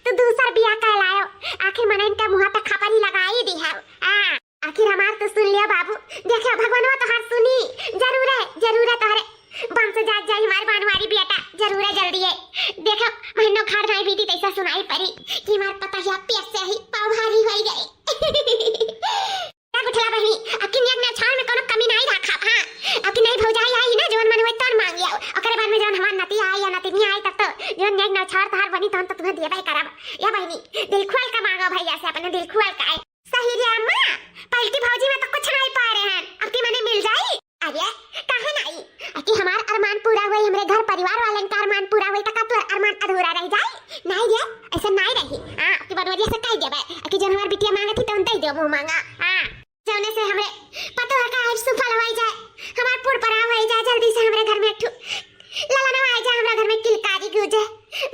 तू दूसर बिया कर लायो। आखिर मन इनका मुंह तक खपरी लगाई दी है। आखिर हमार तो सुन लिया बाबू। देखो भगवानवा तो हर सुनी। जरूर है तोहरे बम से जाग जाई हमारे बनवारी बेटा। जरूर है जल्दी है। देखो महीनों खाड़ नहीं बीती तैसा सुनाई पड़ी कि हमार पता है पेट से ही पाव भारी हो गई। गुठला बहनी अकिन एक ना छाड़ में कोनो कमी नहीं रखा। हां अकिन नहीं भौजाई आई ना जोन मन होय तन मांग लियो। ओकरे बाद में जोन हमार नती आई या नती नहीं आई तब तो जोन एक ना छाड़ तहार बनी तहन तो तुम्हें देबे करब। या बहनी दिल खोल के मांगो भैया से अपने दिल खोल के। सही रे अम्मा पलटी भौजी में तो कुछ नहीं पा रहे हैं। अब की मने मिल जाई। अरे कहां नहीं कि हमार अरमान पूरा होई हमरे घर परिवार वालन का अरमान पूरा होई त का तोर अरमान अधूरा रह जाई। नहीं रे ऐसा नहीं रही। हां की बनवरिया से कह देबे कि जोन हमार बिटिया मांगत थी तन दे दो मुंह मांगा। हां जौने से हमरे पतो है का है सफल होई जाए हमार पुर परा होई जाए जल्दी से हमरे घर में ठू ललना आ जाए हमरा घर में किलकारी गूंजे।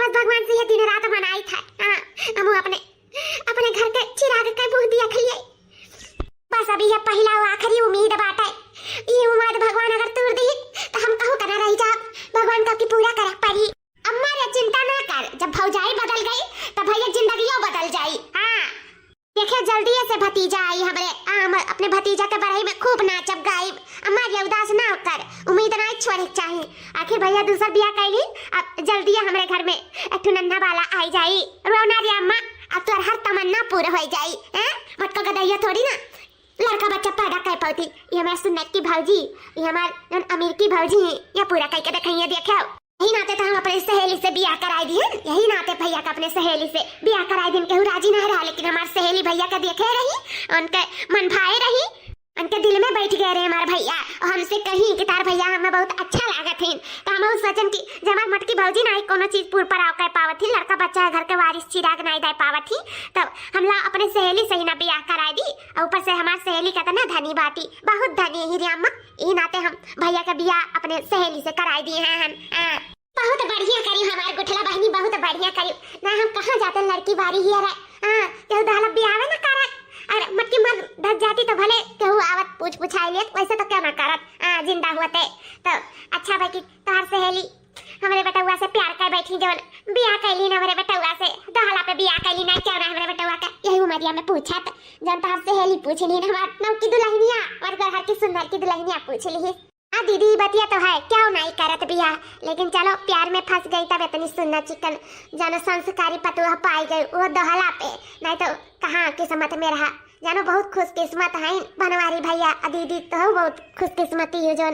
बस भगवान से ये दिन रात मनाई था। हां हम अपने घर के चिराग के बुझ दिया खलिए। बस अभी ये पहला और आखिरी उम्मीद बाटे। ये उम्मीद भगवान अगर तोड़ दी तो हम कहू कना रह जा। भगवान का की पूरा करा पड़ी। अम्मा रे चिंता ना कर। जब भौजाई बदल गई तब भैया जिंदगियों बदल जाई। हां देखे जल्दी से भतीजा आई हमरे। हम अपने भतीजा के बड़ाई में खूब नाचब गाइब। अम्मा ये उदास ना कर। उम्मीद ना छोड़े चाहिए। आखिर भैया दूसर बियाह कैली अब जल्दी हमरे घर में एक नन्हा वाला आई जाई। रोना रे अम्मा अब तोर हर तमन्ना पूरा हो जाई। हैं मटका गदैया थोड़ी ना लड़का बच्चा पैदा कर पाती। ये हमारे सुन्नत की भौजी ये हमारे अमीर की भौजी है। ये पूरा कह के दिखाइए देखो। यही नाते तो हम अपने सहेली से बियाह कराई दी। यही नाते भैया का अपने सहेली से बियाह कराई दी। केहू राजी नहीं रहा लेकिन हमारी सहेली भैया का देखे रही उनके मन भाए रही। उनके दिल में बैठ गए रहे हमारे भैया। और हमसे कहीं कि तार भैया हमें बहुत अच्छा लागत है। तो हम उस वचन की जब हमारी मटकी भौजी नहीं कोनो चीज पूर पर आव कर पावत थी लड़का बच्चा घर के वारिस चिराग नहीं दे पावत थी तब हम ला अपने सहेली से ही ना बियाह कराई दी। और ऊपर से हमारी सहेली का तो ना धनी बाटी बहुत धनी है रे अम्मा। ये नाते हम भैया का बियाह अपने सहेली से कराई दिए हैं। हम बहुत बढ़िया करी हमारे गुठला बहनी बहुत बढ़िया करी ना। हम कहाँ जाते लड़की बारी ही रहे। हां केहू दहला बियाह ना करत। अरे मटकी मर धस जाती तो भले केहू आवत पूछाई लेत वैसे तो क्या ना करत। जिंदा हुआते तो अच्छा भाई की तोहर सहेली हमरे बेटुआ से प्यार कर बैठी जवन बियाह कैली ना हमरे बेटुआ से दहला पे बियाह कैली ना क्यों ना हमरे बेटुआ का। यही उमरिया में पूछत जन तोहर सहेली पूछली ना हमार नौ की दुल्हनिया और घर की सुंदर की दुल्हनिया पूछली। हाँ दीदी बतिया तो है क्यों नहीं करत बियाह लेकिन चलो प्यार में फंस गई तब इतनी सुंदर चिकन जानो संस्कारी पतुआ पाई गई वो दहला पे। नहीं तो कहाँ किस्मत में रहा जानो बहुत खुशकिस्मत है बनवारी भैया। दीदी तो बहुत खुशकिस्मती हो जो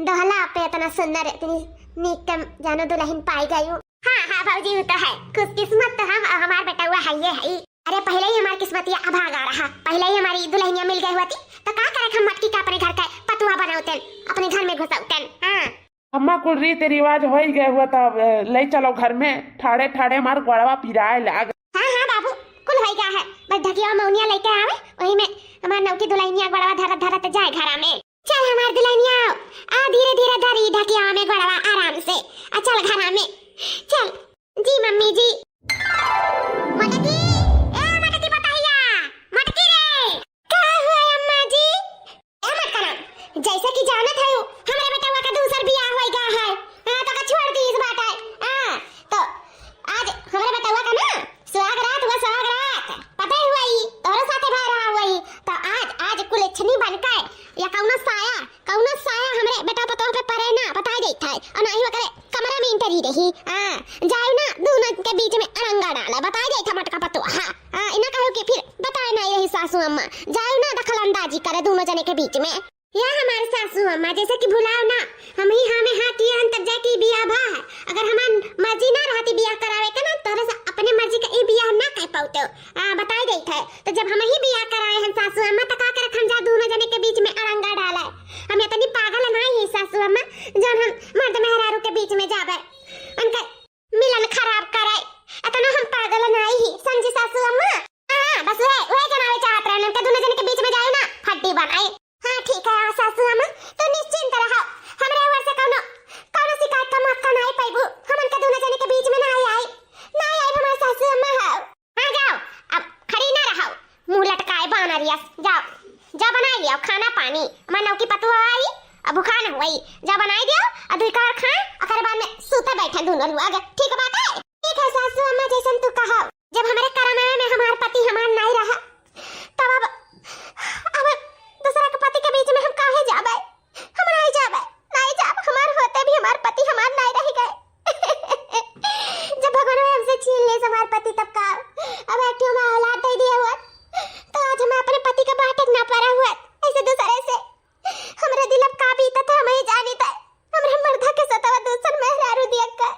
दहला पे इतना सुंदर इतनी नीक जानो दुल्हन पाई गई। हाँ भाजी वो तो है खुशकिस्मत तो हम हमार बेटा हुआ है ये है। अरे पहले ही हमारी किस्मतिया अभागा रहा। पहले ही हमारी दुल्हनिया मिल गई होती तो क्या करे हम मटकी का अपने घर का पतुआ बनाते अपने घर में घुसाते। हाँ अम्मा कुल रीति रिवाज हो ही गए हुआ तब ले चलो घर में ठाड़े ठाड़े मार गोड़वा पिराए लाग। हाँ बाबू कुल हो गया है बस ढकिया मौनिया लेके आवे वही में हमार नौकी दुल्हनिया गोड़वा धरत धरत जाए घर में। चल हमार दुल्हनिया आ धीरे धीरे धरी ढकिया में गोड़वा आराम से चल घर में चल। जी मम्मी जी मटकी मटकी बताइया मटकी रे क्या हुआ अम्मा जी। ए मटकना जैसे कि जानत है हमरे बेटा का दूसर बियाह हो गया है। तो का छोड़ दी इस बात है। तो आज हमरे बेटा का ना सुहागरात हुआ सुहागरात पता ही हुआ ही तोरे साथे भा रहा हुआ ही। तो आज कुल इच्छनी बनकर या कौनो साया हमरे बेटा पतो पे परे ना बता देता है और नहीं करे कमरा में इंटर ही रही। जाए ना दोनों के बीच में अरंगा डाला बता देता मटका पतो। हाँ इना कहो कि फिर बताए ना यही सासू अम्मा जाए ना दखल अंदाजी करे दोनों जने के बीच में। या हमारे सासू अम्मा जैसे कि भुलाओ ना हम ही हाँ में हाँ किए हम तब जाके बियाह भा है। अगर हमार मर्जी ना रहती बियाह करावे के ना तोरे से अपने मर्जी का ई बियाह ना कह पाते बताई गई थे। तो जब हम ही बियाह कराए हैं सासू अम्मा तो का कर हम जा दोनों जने के बीच में अरंगा डाला। हम इतनी पागल नहीं है सासू अम्मा जब हम मर्द मेहरारू के बीच में जावे उनका मिलन खराब कराए इतना हम पागल नहीं ही समझी सासू अम्मा। बस वही जनावे चाहत रहन के दोनों जने के बीच में जाए ना हड्डी बनाए। हाँ ठीक है सासू अम्मा तो निश्चिंत रहो हमरे ओर से कोनो शिकायत का मौका नहीं पाइबू। हमन के दोनों जने के बीच में नहीं आई हमारे सासू अम्मा। हाँ जाओ अब खड़ी ना रहो मुंह लटकाए बानरिया जाओ बनाई लियो खाना पानी हमार नौकी पतुआ आई अब भूखा न हुई जा बनाई दियो अब एक और खाए और बाद में सूते बैठे दोनों लोग। ठीक बात है ठीक है सासू अम्मा जैसे वचन तू कहा जब हमारे कर्म में हमार पति हमार नहीं रहा, तब अब दूसरा के पति के बीच में हम काहे जाबे? हम नहीं जाबे, नहीं जाब। हमार होते भी हमार पति हमार नहीं रह गए। जब भगवान ने हमसे छीन ले हमार पति तब का अब ऐठियों में औलाद दे दिया हुआ, तो आज हम अपने पति का बाटक ना पड़ा हुआ ऐसे दूसरे से। हमरे दिल अब का बीता था हमें जानी था। हमरे मर्दा के सतावा दूसर मेहरारू दिया का।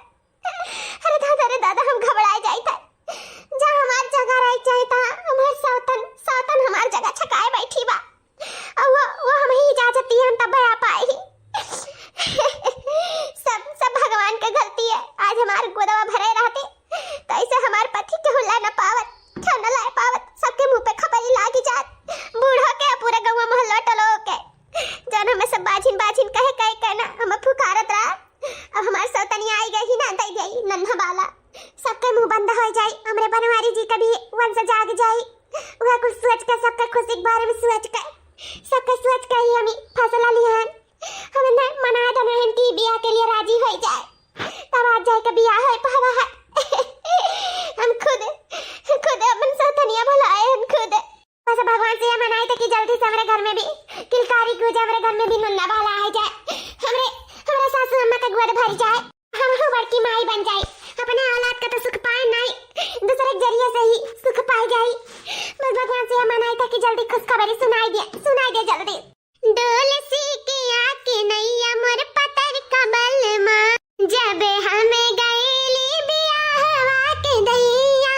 अरे दादा हम घबराए जाई था। जहाँ हमार जगह रह जाए था हमार सौतन हमार जगह छकाए बैठी बा, और वो हमें इजाजत दी हम तब आ पाए ही। सब भगवान के गलती है। आज हमार गोदवा भरे रहते तो ऐसे हमार पति के हुला न पावत, ठंडा लाए पावत, सबके मुंह पे खपरी लागी जात। बूढ़ो के पूरे गांव मोहल्ला टलो के जन हमें सब बाजिन कहे कहना हम पुकारत रहा। अब हमार सौतनिया आई गई ना दई गई नन्हा बाला, सबके मुंह बंद हो जाई। हमरे बनवारी जी कभी वंश जाग जाई। वह कुछ सोच के सबके खुशी के बारे में सोच के ही हमें फैसला लिया। हमने मना दनहन की बियाह के लिए राजी हो जाए, तब आज जाए के बियाह हो पावा है। हम खुद अपन सौतनिया बुलाए हम खुद। बस भगवान से ये मनाए थे कि जल्दी से हमारे घर में भी किलकारी गुज, हमारे घर में भी नन्ना बाला आ जाए, हमारे सासू अम्मा का गोद भर जाए, हम बड़की माई बन जाए। अपने औलाद का तो सुख पाए नहीं, दूसरे के जरिए से ही सुख पाई जाए। बस भगवान से ये मनाए थे कि जल्दी खुशखबरी सुनाई दे जल्दी। डोल सी के आके नैया मोर पतर कबल माँ, जब हमें गईली बियाहवा के दैया,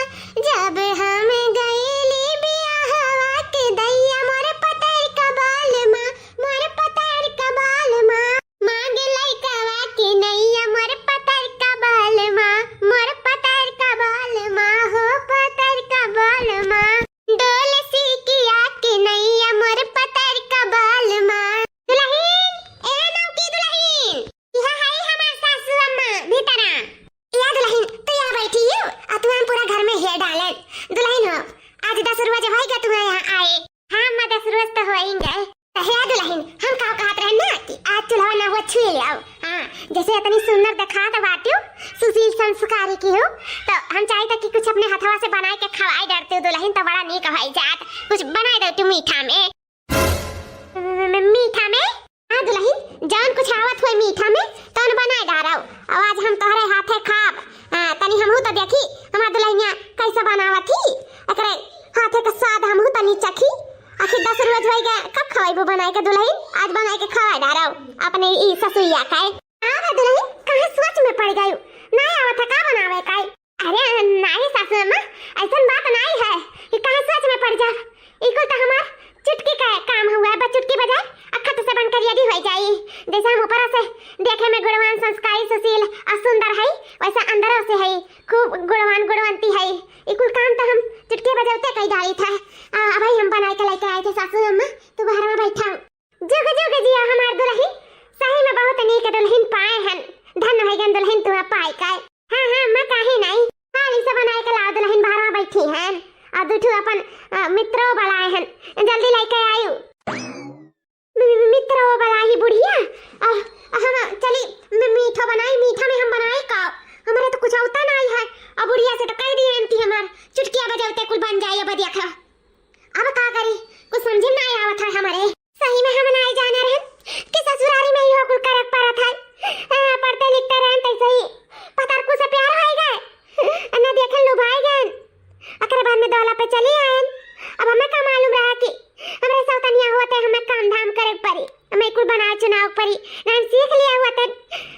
जब हम गईली बियाहवा के दैया, मोर पतर कबल माँ, मोर पतर कबल माँ, मांगे लइकावा के नैया मोर पतर कबल माँ, मोर पतर कबल माँ, हो पतर कबल माँ। डोल सी के आके नैया मोर पतर कबल माँ। दुल्हन ए नाम की दुल्हन, यह है हमार सासू अम्मा भीतरा। या दुल्हन तू यहाँ बैठी हो और तू हम पूरा घर में हेर डाले। दुल्हन हो आज 10 रोज होएगा तुम्हें यहाँ आए। हाँ मैं 10 रोज तो होएंगे। तो हे दुल्हन हम का कहत रहे ना कि आज चूल्हा ना हुआ छुए ले आओ। हाँ जैसे इतनी सुंदर दिखा तो बाटियो सुशील संस्कारी की हो, तो हम चाहते कि कुछ अपने हथवा से बनाए के खवाए डरते हो दुल्हन, तो बड़ा नीक होई जात। कुछ बनाए दो तू मीठा में। मीठा में हाँ दुल्हन जान कुछ आवत हुए मीठा में तो बनाए डाराओ। आज हम तोहरे हाथे खाब। तनी हमहू तो देखी हमार दुल्हनिया कैसे बनावत ही, एकरे हाथे का स्वाद हमहू तनी चखी। आखिर 10 रोज होई गए कब खवाइबो बनाए के दुल्हन, आज बनाए के खवाए डाराओ अपने ई ससुरिया काए। हां दुल्हन कहां सोच में पड़ गई, नहीं आवत का बनावे काए। अरे नहीं सासू अम्मा ऐसन बात नहीं है कि कहां सोच में पड़ जा। इको तो हमार चुटकी का काम हुआ है, बस चुटकी बजाए अखत से बनकर रेडी हो जाई। जैसे हम ऊपर से देखे में गुणवान संस्कारी सुशील और सुंदर है, वैसा अंदर से है खूब गुणवंती है। इकुल काम तो हम चुटकी बजाते कई डाली था। भाई हम बनाए के लेके आए थे सासू अम्मा, तू बाहर में बैठा जुग जिया हमार दुल्हन। सही में बहुत नीक दुल्हन पाए हन, धन है गन दुल्हन तू पाए काए। हां मैं काहे नहीं हाली से बनाए के लाओ दुल्हन बाहर में बैठी हन, और दुठू अपन मित्रों बुलाए हन, जल्दी लेके आयु। मित्रों बुलाई बुढ़िया हम चली मीठा बनाई। मीठा में हम बनाए का हमारे तो कुछ होता नहीं है। अब बुढ़िया से तो कह दी है कि हमार चुटकिया बजाते कुल बन जाए बढ़िया खा। अब का करी कुछ समझ नहीं आवत है हमारे। सही में हम नहीं जाने रहे कि ससुरारी में ही हो कुल करक परत है। पढ़ते लिखते रहन तैसे ही पतर को से प्यार हो गए न देखन लुभाए गए। अकरे बाद में दौला पे चली आए। अब हमें का मालूम रहा कि हमरे सौतनिया होते हमें काम धाम करे पड़ी, हमें कुछ बनाए चुनाव पड़ी ना। हम सीख लिया हुआ थे,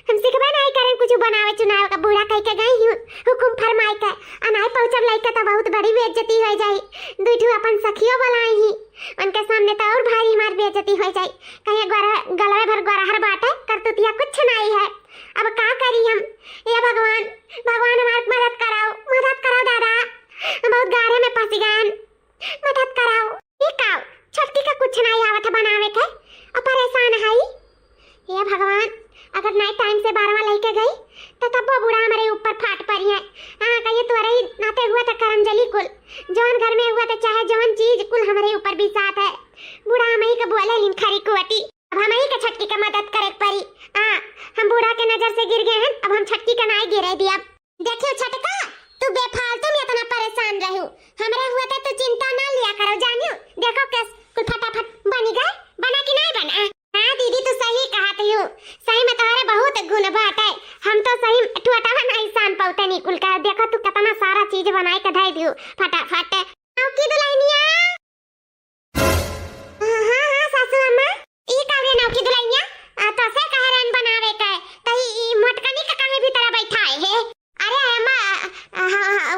हम सीखबे नहीं करें कुछ बनावे चुनाव का। बूढ़ा कह के गई हूँ हुकुम फरमाई का अनाई पहुंचब लइका तो बहुत बड़ी बेइज्जती हो जाई। दुठू अपन सखियों बुलाई ही उनके सामने तो और भारी हमार बेइज्जती हो जाई। कहे गलवे भर गोरहर बाटे करतुतिया कुछ नहीं है। अब का करी हम? ये भगवान हमारी मदद कराओ दादा, हम बहुत गाढ़े में फंस गए, मदद कराओ। ये काओ छोटकी का कुछ नहीं आवत बनावे के और परेशान है। ये भगवान अगर नहीं टाइम से 12वां लेके गई तो तब वो बूढ़ा हमारे ऊपर फाट पड़ी है। हाँ कहिए तुम्हारे ही नाते हुआ था करमजली कुल जौन घर में हुआ था, चाहे जौन चीज कुल हमारे ऊपर भी साथ है। बूढ़ा हमें का बोले लिन खरी कुवटी, अब हमें का छटकी का मदद करे पड़ी। हम बूढ़ा के नजर से गिर गए हैं, अब हम छटकी का नहीं गिरे दिया। देखियो छटका तू बेफालतू में इतना परेशान रहू। हमरे हुआ था तो चिंता ना लिया करो जानियो। देखो कैस कुल फटाफट बनी गए, बना कि नहीं बना? हाँ दीदी तू सही कहती हूँ, सही में तुम्हारे बहुत गुण बात है। हम तो सही टुटावा नहीं सान पाते निकुल का। देखो तू कितना सारा चीज बनाई के धई दियो फटाफट। की दुल्हनिया हाँ हाँ सासू अम्मा ई कावे नाव की दुल्हनिया तो से कहे रन बनावे के तई ई मोटकनी का काहे भी तरह बैठा है। अरे अम्मा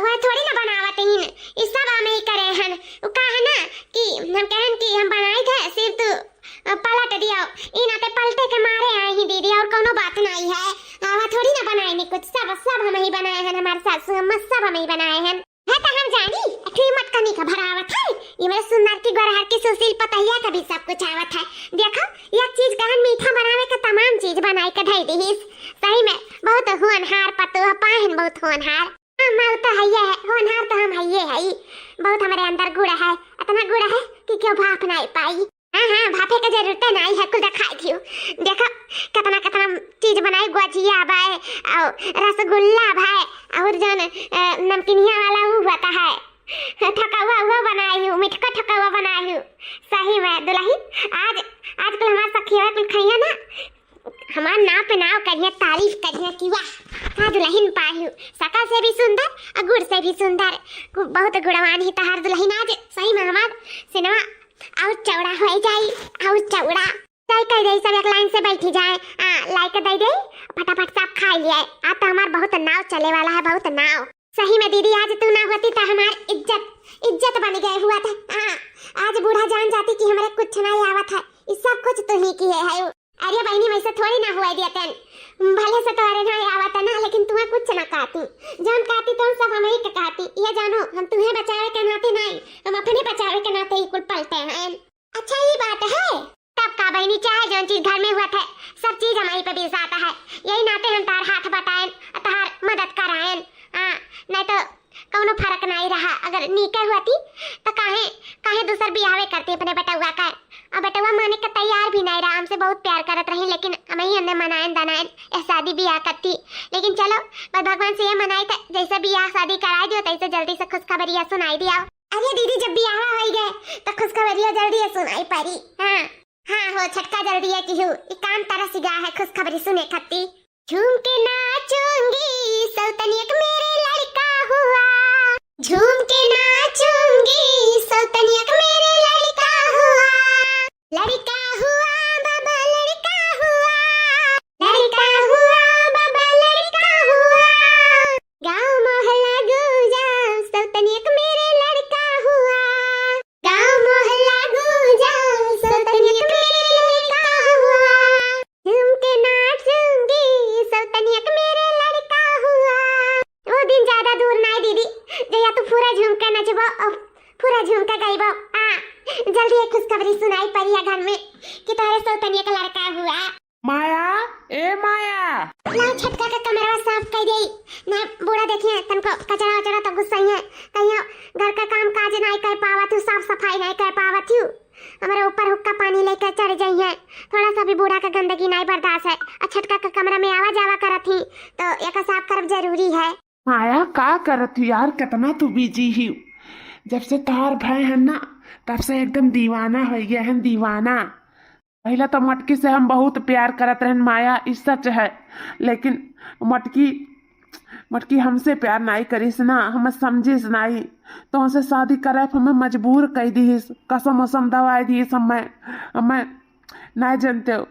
वो थोड़ी ना बनावत हिन, ई सब हमें ही करे हन। उ कहे ना कि हम कहन कि हम बनाई थे सिर्फ तू पलट दियो। ई ना ते पलटे के मारे आई ही दीदी और कोनो बात नहीं है। वो थोड़ी ना बनाई नहीं कुछ, सब हम ही बनाए हैं। हमारे सासू अम्मा सब हम ही बनाए हैं। है तो हम जानी अठी मटकनी का भरावत है। ये मेरे सुंदर की गोरहर की सुशील पतैया का भी सब कुछ आवत है। देखो एक चीज कहन मीठा बनावे का तमाम चीज बनाई के धई दीस। सही में बहुत होनहार पतो पाहन, बहुत होनहार। हम तो है ये होनहार तो हम है ये है। बहुत हमारे अंदर गुण है, इतना गुण है कि क्यों भाप नहीं पाई। हाँ हाँ भापे का जरूरत नहीं है, कुछ दिखाई दियो। देखो कितना कितना चीज बनाई, गुजिया भाई और रसगुल्ला भाई और जो नमकीनिया वाला वो होता है ठकावा हुआ बनाई हूँ, मिठका ठकावा बनाई हूँ। सही में दुल्हन आज कल हमारा सखिया कुल खइया ना हमार नाव पे नाव करिए, तारीफ करिए कि वाह हाँ दुल्हन पाई हूँ। सकल से भी सुंदर और गुड़ से भी सुंदर, बहुत गुणवान ही तहार दुल्हन। आज सही में हमार सिनेमा और चौड़ा हो जाए और चौड़ा तय कर दे। सब एक लाइन से बैठी जाए, लाइक दे दे फटाफट सब खा लिए। आज तो हमार बहुत नाव चले वाला है, बहुत नाव। सही में दीदी आज तू ना होती तो हमार इज्जत बन गए हुआ था। आज बूढ़ा जान जाती कि हमारे कुछ नहीं आवत है, इस सब कुछ तू ही किए है। अरे बहनी वैसे थोड़ी ना हुआ दिया तेन, भले से तो अरे नहीं आवत ना, लेकिन तुम्हें कुछ ना कहती। जब कहती तो सब हम ही के कहती। ये जानो हम तुम्हें बचावे के नाते नहीं, हम अपने बचावे के नाते ही कुल पलते हैं। अच्छा ये बात है तब का बहनी चाहे जो चीज घर में हुआ था सब चीज हमारी पे बीस आता है। यही नाते हम तार हाथ बटाएं, तार मदद कराएं। नहीं तो कौनो फर्क नहीं रहा। अगर नीके हुआती तो काहे दूसर बियाहे करती अपने बेटुआ का। अब बेटुआ माने का तैयार भी नहीं रहा, हमसे बहुत प्यार करत रही, लेकिन हम ही अन्ने मनाएं दनाएं शादी बियाह करती। लेकिन चलो बस भगवान से ये मनाई था जैसे बियाह शादी कराई दियो तैसे जल्दी से खुशखबरिया सुनाई दिया। अरे दीदी जब बियाह हो गए तो खुशखबरिया जल्दी सुनाई पड़ी। हाँ हो छटका जल्दी है कि हूँ काम तरह से गा है खुशखबरी सुने खत्ती। झूम के नाचूंगी सौतनियक मेरे लड़का हुआ, झूम के नाचूंगी सौतनियक मेरे लड़का हुआ। लड़का हुआ बाबा लड़का हुआ, लड़का हुआ बाबा लड़का हुआ। गाँव मोहल्ला गूंजा सौतनियक मेरे लड़का हुआ, गाँव मोहल्ला गूंजा सौतनियक मेरे लड़का हुआ। झूम के नाचूंगी सौतनियक मेरे लड़का हुआ। वो दिन ज्यादा दूर नहीं दीदी जया तू पूरा झूम के नचबो और पूरा झूम के गाइबो। जल्दी एक खुशखबरी सुनाई पड़ी है घर में कि तुम्हारे सौतनिया का लड़का हुआ। माया ए माया लाओ छटका का कमरा साफ कर दे ना। बूढ़ा देखिए तुमको कचरा वचरा तो गुस्सा ही है, कहीं घर का काम काज नहीं कर पावा तू, साफ सफाई नहीं कर पावा तू। हमारे ऊपर हुक्का पानी लेकर चढ़ जाई है, थोड़ा सा भी बूढ़ा का गंदगी नहीं बर्दाश्त है। और छटका का कमरा में आवा जावा करत ही तो एक साफ करब जरूरी है। माया का करत हूँ यार, कितना तू बिजी ही। जब से तोहार भाई है ना तब से एकदम दीवाना हो गया है, दीवाना। पहले तो मटकी से हम बहुत प्यार करत रहे माया, इस सच है। लेकिन मटकी हमसे प्यार नहीं करीस ना, हमें समझिस नहीं तो हमसे शादी करे हमें मजबूर कर दीस, कसम वसम दवाई दीस। हमें नहीं जानते हो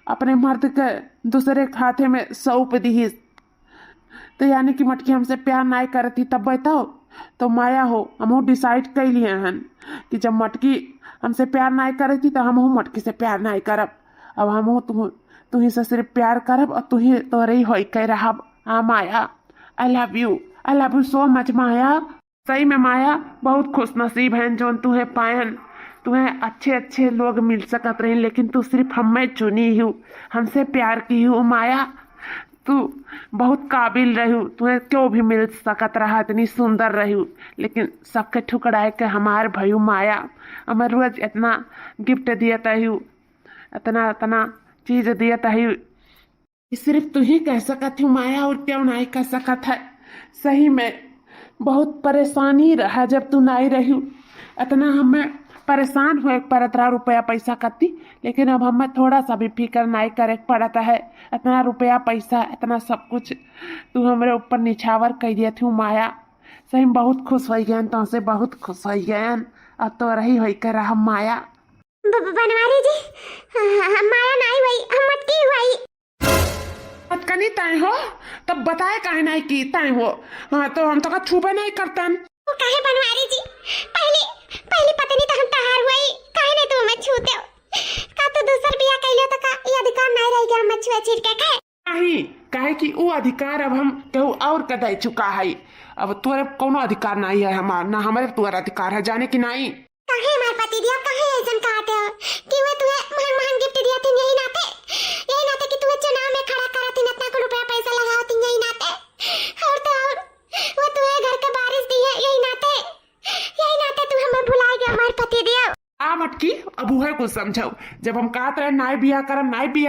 अपने मर्द के दूसरे खाते में सौंप दीस। तो यानी कि मटकी हमसे प्यार नहीं करती तब बताओ तो माया हो हम डिसाइड कर लिए हैं कि जब मटकी हमसे प्यार नहीं करती तो हम मटकी से प्यार नहीं करब। अब हम तू ही से सिर्फ प्यार करब और तू ही तोरे ही होई कह रहा। हाँ Maya I love you so much Maya. सही में माया बहुत खुश नसीब है जो तुम्हें पायन, तुम्हें अच्छे लोग मिल सकत रही, लेकिन तू सिर्फ हमें चुनी हूँ, हमसे प्यार की हूँ माया। तू बहुत काबिल रही, तुम्हें क्यों भी मिल सकत रहा, इतनी सुंदर रही, लेकिन सबके ठुकराए के हमार भयू माया। हमें रोज इतना गिफ्ट दिया हूँ, इतना चीज दिया हूँ, सिर्फ तू ही कह सकत हूँ माया, और क्यों नहीं कह सकत है। सही में बहुत परेशानी रहा जब तू नहीं रही। इतना हमें परेशान हुए पर इतना रुपया पैसा कती, लेकिन अब हमें थोड़ा सा भी फिक्र नहीं करे पड़ता है। इतना रुपया पैसा इतना सब कुछ तू हमारे ऊपर निछावर कर दिया थी माया। सही में बहुत खुश हो गए, तो से बहुत खुश हो गए। अब तो रही हो कर रहा माया। बनवारी जी, माया नहीं हुई, हम मटकी हुई। कनी तय हो तब बताए काहे नहीं की तय हो। हाँ तो हम तो का छुपे नहीं करतन। वो काहे बनवारी जी, पहले पहले पता नहीं तो हम तहार हुई, काहे नहीं तुम मैं छूते हो। का तो दूसर बिया कहले तो का ये अधिकार नहीं रह गया मैं छुए चीर के खाए। नहीं काहे कि वो अधिकार अब हम केहू और का दे चुका है। अब तोरे कोनो अधिकार नहीं है हमार, ना हमारे तुम्हारा अधिकार है जाने की नहीं। काहे हमार पति दिया काहे ऐसन कहते हो कि वे तुम्हें महंग महंग गिफ्ट दिया थी, यही नाते कि तुम्हें चुनाव में खड़ा करा थी, इतना को रुपया पैसा लगाओ थी, यही नाते। और तो और वो तुम्हें घर के बारिश दी है, यही नाते तुम हमें भुला गए हमार पति दिया। आ मटकी अब वह कुछ समझो। जब हम कहत रहे नाई बिया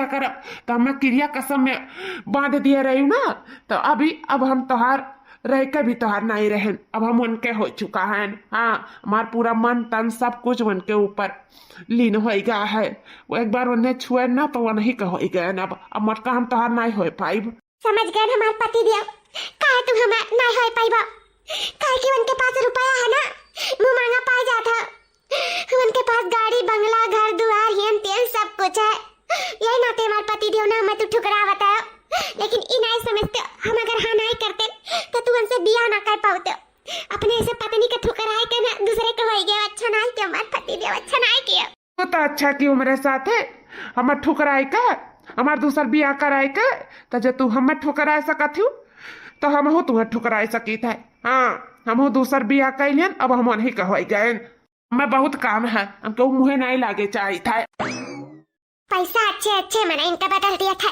करब तो हमें क्रिया कसम में बांध दिए रही ना। तो अभी अब हम तोहार रह के भी तोहार नहीं रहे। अब हम उनके हो चुका है। हाँ हमार पूरा मन तन सब कुछ उनके ऊपर लीन हो गया है। वो एक बार उन्हें छुए ना तो वो नहीं हो गए। अब मटका हम तोहार नहीं हो पाई। समझ गए हमार पति दिया काहे तुम हमें नहीं हो पाई बा, काहे कि उनके पास रुपया है ना, मुंह मांगा पाई जाता। उनके पास गाड़ी बंगला घर दुआर हेन तेन सब कुछ है। यही नाते हमारे पति देव ना हमें तू ठुकरा बताओ, लेकिन इ नहीं समझते हम अगर हाँ नहीं करते तो तू उनसे बिया ना कर पाते। अपने ऐसे पत्नी के ठुकराए के ना दूसरे को हो गया अच्छा नहीं किया, हमारे पति देव अच्छा नहीं किया। वो तो अच्छा क्यों मेरे साथ है। हमार ठुकराए का हमार दूसर बिया कराए के तो जो तू हमें ठुकराए सकत हूँ तो हम हो तुम्हें ठुकराए सकी थे। हाँ हम हो दूसर बिया कैलियन, अब हम नहीं कह गए। हमें बहुत काम है, हमको मुँह नहीं लागे चाहिए था। पैसा अच्छे मैंने इनका बदल दिया था।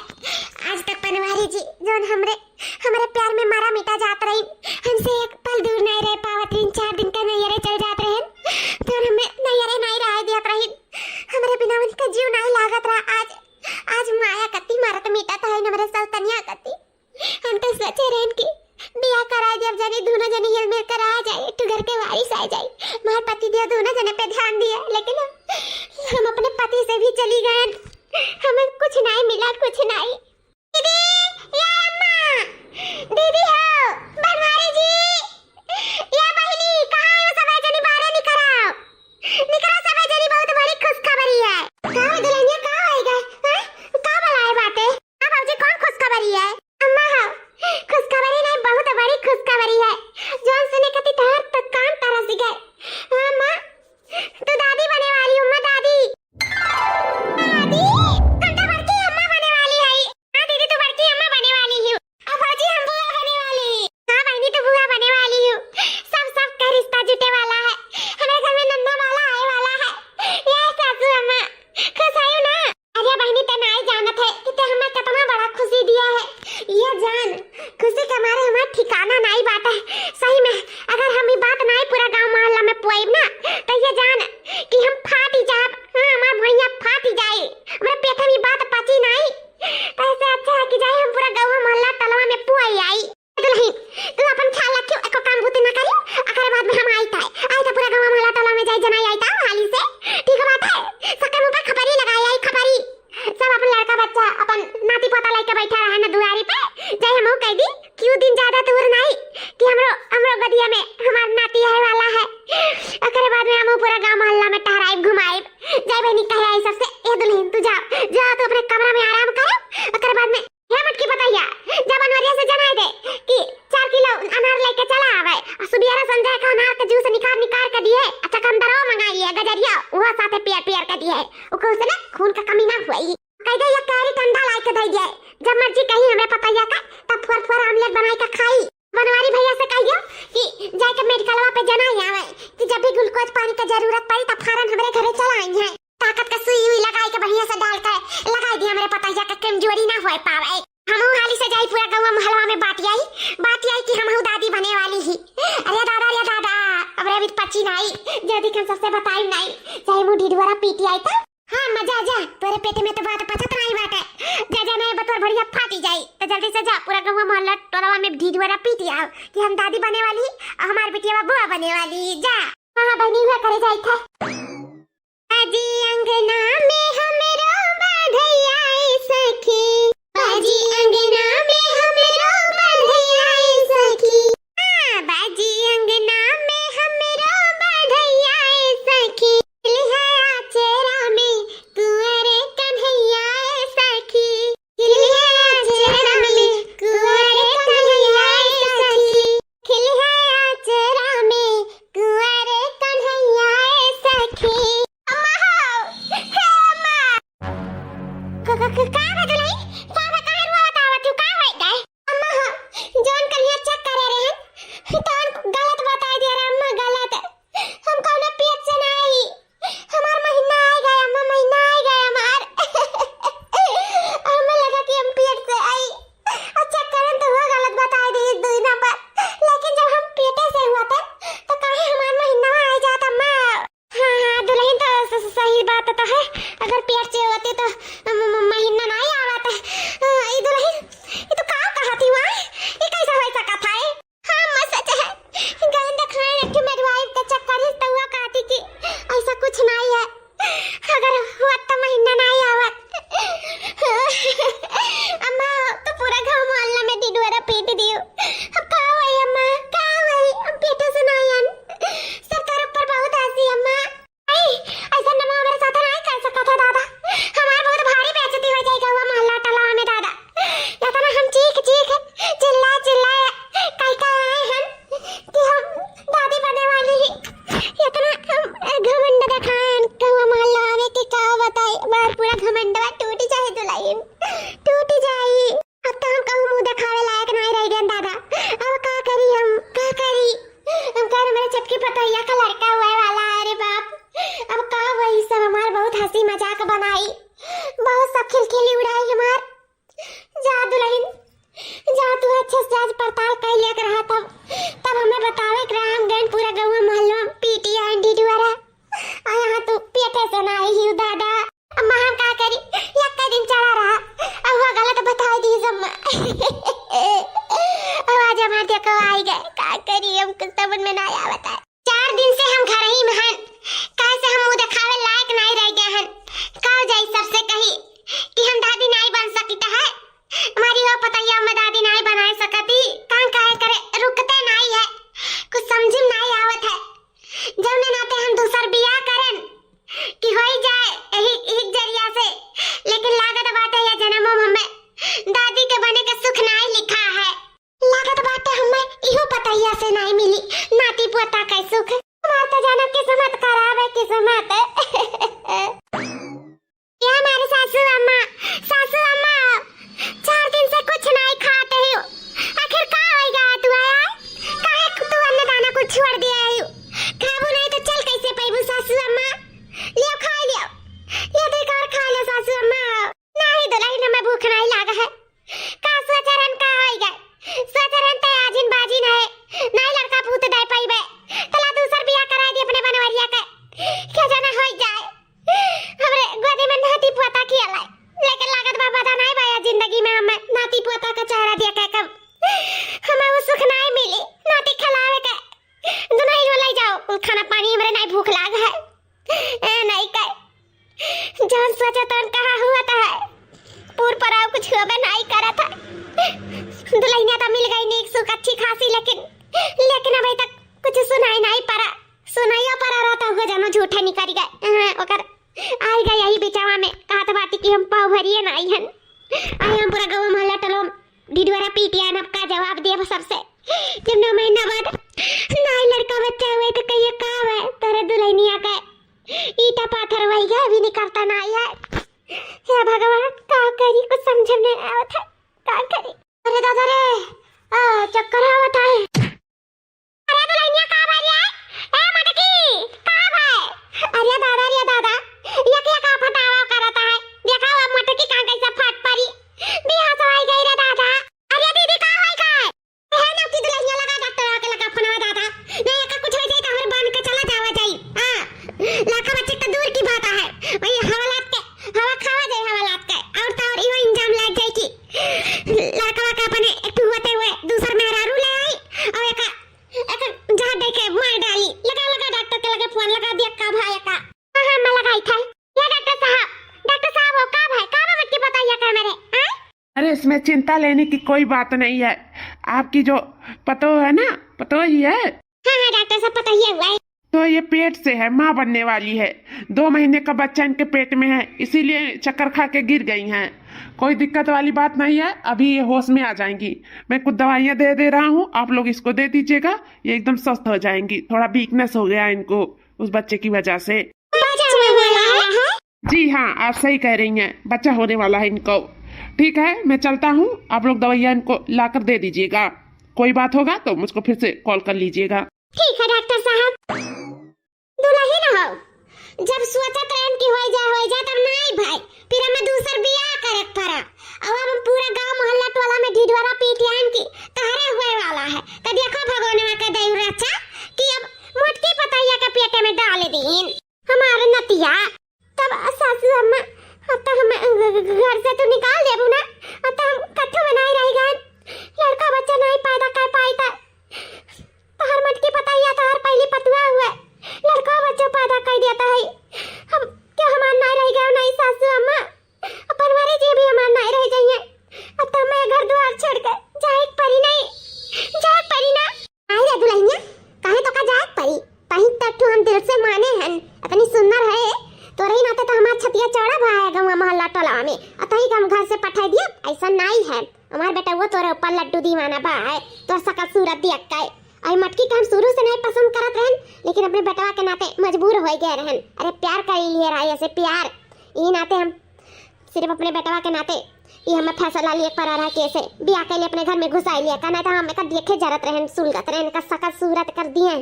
आज तक बनवारी जी जो हमारे प्यार में मारा मिटा जात रही, हमसे एक पल दूर नहीं रह पावत रही। 4 दिन का नैयरे चल जात रहे तो हमें नैयरे नहीं रह दिया रही, हमारे बिना उनका जीव नहीं लागत रहा। आज माया कत्ती मारत मिटा था हमारे सौतनिया कत्ती। हम तो सोचे रहन की बिया करा जब जाने दोनों जने हिल मिल कर आ जाए तो घर के वारिस आ जाए। हमारे पति देव दोनों जने पे ध्यान दिया, लेकिन हम अपने पति से भी चली गए, हमें कुछ नहीं मिला, कुछ नहीं। दीदी या अम्मा, दीदी हो बनवारी जी या बहिनी, कहाँ है वो सब जनी बाहर निकराओ सब जनी, बहुत बड़ी खुशखबरी है। कहाँ है दुल्हनिया, कहाँ आएगा हैं, कहाँ बुलाए बातें। हां बाबूजी कौन खुशखबरी है। अम्मा हो खुशखबरी नहीं, बहुत बड़ी खुशखबरी है जोन सुने कति तोहर तो कान तरस गए। हां मां तू दादी बने वाली हूं, मैं दादी हम तो बड़की अम्मा बने वाली है। हां दीदी तू बड़की अम्मा बने वाली है। अब बाजी हम बुआ बने वाली। हां बहनी तू बुआ बने वाली हूं। सब का रिश्ता जुटे वाला है, हमारे घर में नंदा वाला आए वाला है। ये सासू अम्मा खुश आयो ना। अरे बहनी ते नहीं जानत है कि ते हमें कितना बड़ा खुशी दिया है। ये जान खुशी के मारे हमारा ठिकाना नहीं बात है। सही में अगर हम ये बात नहीं पूरा गांव मोहल्ला में पोएब ना तो ये जान कि हम फाटी जाब। हां हमार भैया फाटी जाए, हमारे पेट में बात पची नहीं तो ऐसे अच्छा है कि जाए हम पूरा गांव मोहल्ला तलवा में पोई आई। दुल्हन तू अपन ख्याल रखियो, एको काम भूत ना करियो। अगर बाद में हम आई था पूरा गांव मोहल्ला तलवा में जाए जनाई आई था हाली से, ठीक बात है। सबके मुंह पर खपरी लगाई आई, खपरी सब अपन लड़का बच्चा अपन नाती पोता लेके बैठा रहा ना दुआरी पे। जय हम कह दी क्यों दिन ज्यादा दूर नहीं कि हमरो गदिया में हमार नाती है वाला है। अकर बाद में हम पूरा गांव मोहल्ला में टहराई घुमाई। जय बहनी कहे आई सबसे, ए दुल्हन तू जा तो अपने कमरा में आराम कर। अकर बाद में ये मटकी बताइया जब अनवरिया से जनाई दे कि 4 किलो अनार लेके चला आवे, सुबियारा संजय का अनार के जूस निकाल के दिए। अच्छा कंदरो मंगाई है गजरिया वो साथे पियर के दिए, उको से ना खून का कमी ना हुई। कह दे ये कैरी ठंडा ला के दे दिए, जब मर्जी कहीं हमें पताया का तब फोर आमलेट बनाई के खाई। बनवारी भैया से कहियो कि जाके मेडिकलवा पे जनाई आवे कि जब भी ग्लूकोज पानी की जरूरत पड़ी तब फौरन हमारे घरे चला आई है। ताकत का सुई हुई लगाई के बढ़िया से डाल के लगाई दी हमारे पताया का कमजोरी ना हो पावे। हम हाली से जाई पूरा गांव मोहल्ला में बात आई कि हम दादी बने वाली ही। अरे दादा अब अभी पची नहीं जल्दी हम सबसे बताई नहीं, चाहे मुंह ढिढोरा पीटी आई था। हां मजा जा तोरे पेट में तो बात पचत नहीं बात है। जा जाना है बतौर बढ़िया फाटी जाई तो जल्दी से जा पूरा गांव मोहल्ला टोलवा में ढीढुरा पीट आओ कि हम दादी बने वाली और हमारी बिटिया बुआ बने वाली। जा हां बनी हुआ करे जाई था। बाजी अंगना में हमरो बधाइया सखी, बाजी अंगना में हमरो बधाइया सखी, हां बाजी अंगना में हमरो बधाइया सखी, है आचरा में कुंवर कन्हैया सखी, है आचरा में कुंवर कन्हैया सखी, है आचरा में कुंवर कन्हैया सखी। का बदलाई का बता रुआ बतावा तू का होई गए अम्मा हो जोन कन्या चेक करे रहे तो गलत बता दे रहा अम्मा गलत हम कौन पेट से नहीं हमार महीना आ गया अम्मा महीना आ गया हमार हमें लगा कि हम पेट से आई और चेक करन तो वो गलत बता दी 2 नंबर लेकिन जब हम पेटे से हुआ था तो काहे हमार महीना आ जाता अम्मा। हां दुल्हन तो सही बात तो है अगर पेट से होती तो महीना नहीं आवत ई दुल्हन ये तो का कहा थी वहां ये कैसा हो सका था। हां मैं सच है गंद खाए रखी मेरी वाइफ के चक्कर ही तो हुआ कहती कि ऐसा कुछ नहीं है अगर हुआ तो महीना नहीं आवत। अम्मा तो पूरा गांव मोहल्ला में ढिढुरा पीट दियो अब का होई अम्मा का होई हम पेटे से नहीं आन सरकार ऊपर बहुत हंसी अम्मा ऐसा ना हमारे साथ नहीं कर सकता था दादा हमारे बहुत भारी बेइज्जती हो जाएगा हुआ मोहल्ला टला में दादा या तो ना हम चीख चीख चिल्ला चिल्ला कई का आए हैं कि हम दादी बने वाली ही या तो ना हम घमंड दिखाएं हुआ मोहल्ला में कि क्या बताए बार पूरा घमंडवा टूट जाए दुल्हन टूट जाए अब तो हम कहूं मुंह दिखावे लायक नहीं रह गए दादा अब का करी हम कह मेरे चटकी पतैया का लड़का हुआ वाला अरे बाप अब का वही सब हमार बहुत हंसी मजाक बनाई बहुत सब खिलखिली उड़ाई हमार। जा दुल्हन जा तू अच्छे से जांच पड़ताल कर लिया रहा तब हमें बतावे ग्रामगंज पूरा गांव मोहल्ला पीटिया ढिढुरा और यहाँ तू पेटे से ना आई ही दादा अम्मा हम का करी एक दिन चला रहा अब वो गलत बता दी अम्मा आवाज हमारे देखो आई गए का करी हम कुछ समझ में ना आया बता 4 दिन से हम घर ही में हैं कैसे हम मुंह दिखावे लायक नहीं रह गए हैं कह जाई सबसे कही कि हम दादी नहीं बन सकती है हमारी वो पता है मैं दादी नहीं बना सकती कान काहे करे रुकते नहीं है कुछ समझ में नहीं आवत है जब ने नाते हम दूसर बियाह करन कि होई जाए एक जरिया से लेकिन लागत बात है या जन्मों हमें दादी के बने का सुख नहीं लिखा है लागत बात है हमें इहो पता ही से नहीं मिली नाती पोता का सुख हमार तो जन्म किस्मत खराब है किस्मत या हमारे सासू अम्मा 4 दिन से कुछ नहीं खाते हो आखिर का होएगा तू आया काहे तू अन्ना दाना कुछ छोड़ दिया है खाबो नहीं तो चल कैसे पैबू सासू अम्मा लियो खा लियो ये देख और खा लो सासू अम्मा नहीं दुल्हन हमें भूख नहीं लागा है का स्वचरण का होएगा स्वचरण ते आजिन बाजी नहीं लड़का पूत दे पाइबे तला दूसर बियाह करा दी अपने बनवरिया के क्या जाना हो जाए हमरे गोदी में नाती पोता खेला लेकिन लागत बाबा दा नहीं भाया जिंदगी में हमें नाती पोता का चेहरा दिया के कब हमें वो सुख नहीं मिली नाती खिलावे के दुनाई जो ले जाओ खाना पानी हमरे नहीं भूख लाग है नहीं के जान सोचा तो कहा हुआ था पूर पराव कुछ होबे नहीं करा था दुल्हनिया तो मिल गई नीक सुख अच्छी खासी लेकिन अभी तक कुछ सुनाई नहीं पड़ा सुनाइया पड़ा रहता हुआ जानो झूठे निकल गए ओकर आई गई यही बेचावा में कहत बाटी कि हम पाव भरिए नहीं हन आई हम पूरा गांव मोहल्ला टलो ढिढुरा पीटिया नब का जवाब दिया सबसे जब 9 महीना बाद नाई लड़का बच्चा हुए तो कहिए का है तेरे दुल्हनिया का ईटा पाथर वही है अभी नहीं करता नहीं है हे भगवान का करी कुछ समझ में नहीं आवत है का करी अरे दादा रे चक्कर आवत है अरे दुल्हनिया का भाई है ए मटकी का भाई अरे दादा इसमें चिंता लेने की कोई बात नहीं है। आपकी जो पतो है ना, पतो ही है। हाँ हाँ डॉक्टर साहब, पता ही हुआ है। तो ये पेट से है, माँ बनने वाली है। 2 महीने का बच्चा इनके पेट में है, इसीलिए चक्कर खा के गिर गई हैं। कोई दिक्कत वाली बात नहीं है, अभी ये होश में आ जाएंगी। मैं कुछ दवाइयाँ दे रहा हूँ, आप लोग इसको दे दीजिएगा, ये एकदम स्वस्थ हो जाएंगी। थोड़ा वीकनेस हो गया इनको उस बच्चे की वजह से। जी हाँ, आप सही कह रही हैं, बच्चा होने वाला है इनको। ठीक है, मैं चलता हूँ, आप लोग दवाइयाँ इनको लाकर दे दीजिएगा। कोई बात होगा तो मुझको फिर से कॉल कर लीजिएगा। ठीक है डॉक्टर साहब। दुल्ही न हो, जब सोचत रहन कि हो जा तब नहीं भाई, फिर हमें दूसर बियाह करे पड़ा। अब हम पूरा गांव मोहल्ला टोला में ढिढोरा पीटियान की तहरे हुए वाला है। तो देखो भगवान का दई अच्छा कि अब मोटकी पतैया के पेटे में डाल दीन हमारे नतिया। तब सासू अम्मा तो हम घर से तो निकाल देबू ना, तो हम कट्ठो बनाई रह गए। लड़का बच्चा नहीं पैदा कर पाई था, तो हर मटकी पतैया तो हर पहली पतुआ हुआ, लड़का बच्चा पैदा कर देता है। हम क्या हमार नहीं रह गए नहीं सासू अम्मा, अपन मारे जी भी हमार नहीं रह जाइए। अब तो मैं घर द्वार छोड़ के जाए परी नहीं, जाए परी ना। आई रे दुल्हनिया, कहे तो का जाए परी, कहीं तक हम दिल से माने हैं, इतनी सुंदर है तो रही नाते तो हमार छतिया चौड़ा भाई गाँव मोहल्ला टोला में, अतही हम घर से पठा दिया। ऐसा नहीं है, हमार बेटा वो तोरे ऊपर लड्डू दीवाना बा है, तोर सकल सूरत देख के। आई मटकी का हम शुरू से नहीं पसंद करत रहन, लेकिन अपने बेटवा के नाते मजबूर हो गए रहन। अरे प्यार कर लिए रहा ऐसे प्यार, ई नाते हम सिर्फ अपने बेटवा के नाते ये हमें फैसला लिए पर रहा कैसे बियाह के लिए अपने घर में घुसाई लिया का, नहीं तो हमें का देखे जरत रहन, सुलगत रहन का सकल सूरत कर दिए।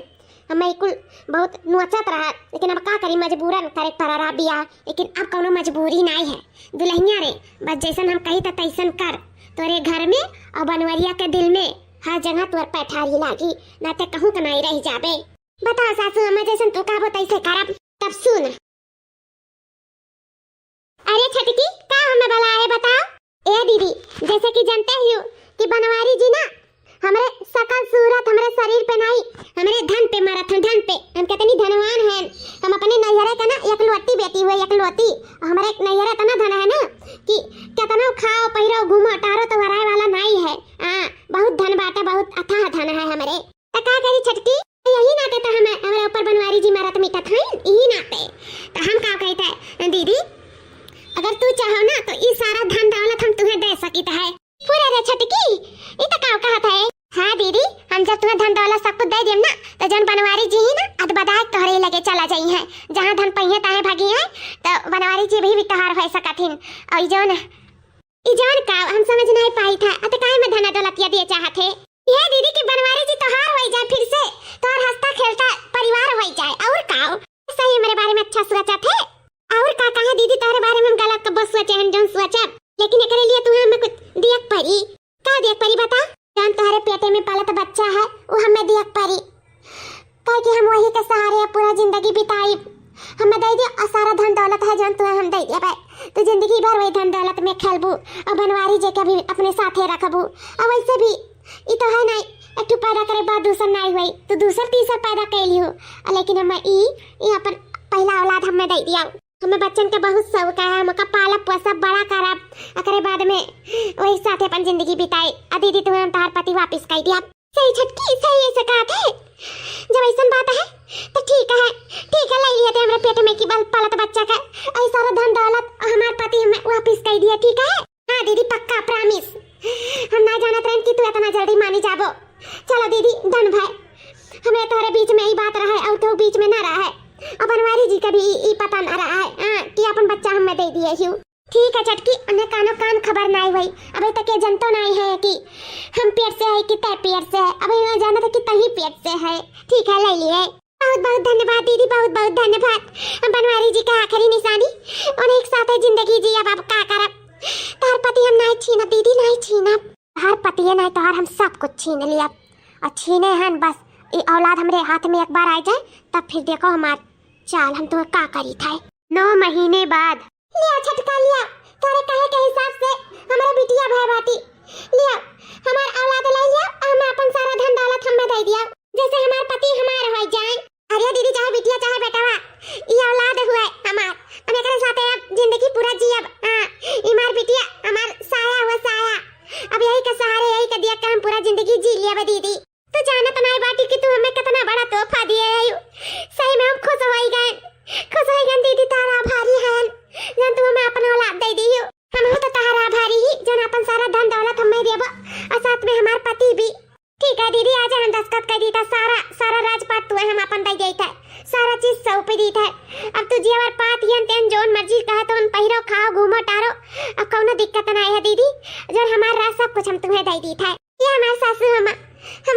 हमें कुल बहुत नोचत रहा, लेकिन अब का करी, मजबूरन करे पर रहा बियाह। लेकिन अब कोनो मजबूरी नहीं है दुल्हनिया रे, बस जैसन हम कही तो तैसन कर। तोरे घर में और बनवरिया के दिल में हर जगह तोर पैठारी लागी, ना ते कहूं के नहीं रह जाबे। बताओ सासू अम्मा, जैसन तू कहबो तैसे करब। तब सुन, अरे छटकी का हमें बुलाया है बताओ। ए दीदी, जैसे कि जानते ही हो कि बनवारी जी ना हमारे सकल सूरत हमारे शरीर पे नहीं, हमारे धन पे मरत हैं, धन पे। हम कितनी धनवान हैं, हम अपने नैहरे का ना एकलौती बेटी हुए, एकलौती। हमारे नैहरे का ना धन है ना कि कितना खाओ पहिरो घूमो टारो तो हराए वाला नहीं है। बहुत धन बाटा, बहुत अथाह धन है हमारे। तो का करी छटकी, यही नाते तो हमें हमारे ऊपर बनवारी जी मरत मिटत हैं, यही नाते। तो हम का कहते हैं दीदी, अगर तू चाहो ना तो ये सारा धन दौलत हम तुम्हें दे सकीता है पूरे रे छटकी। ये तो का कहत है। हाँ दीदी, हम जब तुम्हें धन दौलत सब कुछ दे देम ना, तो जन बनवारी जी ही ना अदबदाय तोहरे लगे चला जाई है। जहाँ धन पहिए ताहे भागी है, तो बनवारी जी भी तोहार हो सकथिन। और इजोन का हम समझ नहीं पाई था, अत काहे में धन दौलतिया दिए चाहत है। ये दीदी की बनवारी जी तोहार हो जाए, फिर से तोहर हंसता खेलता परिवार हो जाए। और का सही मेरे बारे में अच्छा सोचत है। और का कहे दीदी तोहरे बारे में हम गलत कब सोचे हैं, जन सोचब। लेकिन एकरे लिए तुम्हें हमें कुछ दियक परी। का दियक परी बता। जान तुम्हारे पेटे में पालत बच्चा है, वो हमें दियक परी, कहे कि हम वही के सहारे पूरा जिंदगी बिताई। हमें दे दिया और सारा धन दौलत है जान तुम्हें हम दे दिया भाई, तो जिंदगी भर वही धन दौलत में खेलबू और बनवारी जी के भी अपने साथे रखबू। और वैसे भी ये तो है नहीं, एक पैदा करे बाद दूसर नहीं हुई तो दूसर तीसर पैदा कैली हो। लेकिन हमें ये अपन पहला औलाद हमें दे दिया। हमें बच्चन के बहुत शौक है, हम का पालब पोसब बड़ा करब, एकरे बाद में वही साथे अपन जिंदगी बिताई। आ दीदी तुम्हें हम तोहर पति वापस कर दिया। सही छटकी, सही ऐसे कहा थे। जब ऐसा बात है तो ठीक है, ठीक है, ले लिए थे हमारे पेट में की बल पालत बच्चा का ऐसा सारा धन दौलत हमारे पति हमें वापस कर दिया, ठीक है। हाँ दीदी पक्का प्रॉमिस, हम ना जानत रहन कि तू इतना जल्दी मानी जाबो। चलो दीदी धन भाई, हमें तोहरे बीच में ही बात रहा है और तो बीच में ना रहा है। अब बनवारी जी का भी ये पता ना रहा है कि अपन बच्चा हमें दे दिए ही। ठीक है छटकी, उन्हें कानो कान खबर नहीं हुई, अभी तक ये जनतो नहीं है कि हम पेट से है कि तय पेट से है। अभी मैं जाना था कि तही पेट से है। ठीक है, ले लिए। बहुत बहुत धन्यवाद दीदी, बहुत बहुत धन्यवाद। बनवारी जी का आखिरी निशानी और एक साथ है जिंदगी जी। अब क्या करब, तार पति हम नहीं छीना दीदी, नहीं छीना। हर पति नहीं तो हम सब कुछ छीन लिया और छीने हैं बस। ये औलाद हमारे हाथ में एक बार आ जाए तब फिर देखो हमार चाल हम तुम्हें का करी था। 9 महीने बाद लिया छटका, लिया तोरे कहे के हिसाब से हमारा बिटिया भाई बाती लिया, हमार औलाद ले लिया और हम अपन सारा धन दौलत हमें दे दिया, जैसे हमार पति हमार हो जाए। अरे दीदी चाहे बिटिया चाहे बेटावा, ये औलाद हुआ हमार, हम एकरे साथे अब जिंदगी पूरा जियब। हां, हमार बिटिया हमार साया हुआ साया। सारा चीज सौंप दी था। अब तू जेवर पात हियन तेन जोन मर्जी कहा तो पहिरो खाओ घूमो टारो, अब कौनो दिक्कत ना है दीदी। जो हमारा सब कुछ हम तुम्हें दे दी था। ये हमारे सासू हम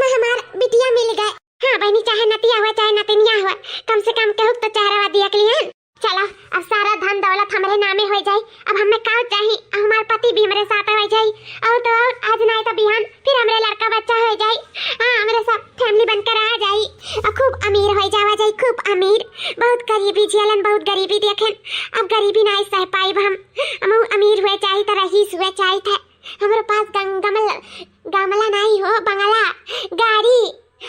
हमार बिटिया मिल गए। हाँ बहनी, चाहे नतिया हुआ चाहे नतिनिया हुआ, कम से कम कहू तो चेहरा दिया के लिए। चलो अब सारा धन दौलत हमारे नामे हो जाए। अब हमें का चाहिए, हमारे पति भी हमारे साथ हो जाए, और तो और आज नहीं तो बिहान फिर हमारे लड़का बच्चा हो जाए। हाँ हमारे साथ फैमिली बनकर आ जाए और खूब अमीर हो जावा जाए, खूब अमीर। बहुत गरीबी झेलन, बहुत गरीबी देखें, अब गरीबी नहीं सह पाई हम अमीर हुए चाहे तो रईस हुए चाहे थे। हमारे पास गमला नहीं हो, बंगला, गाड़ी,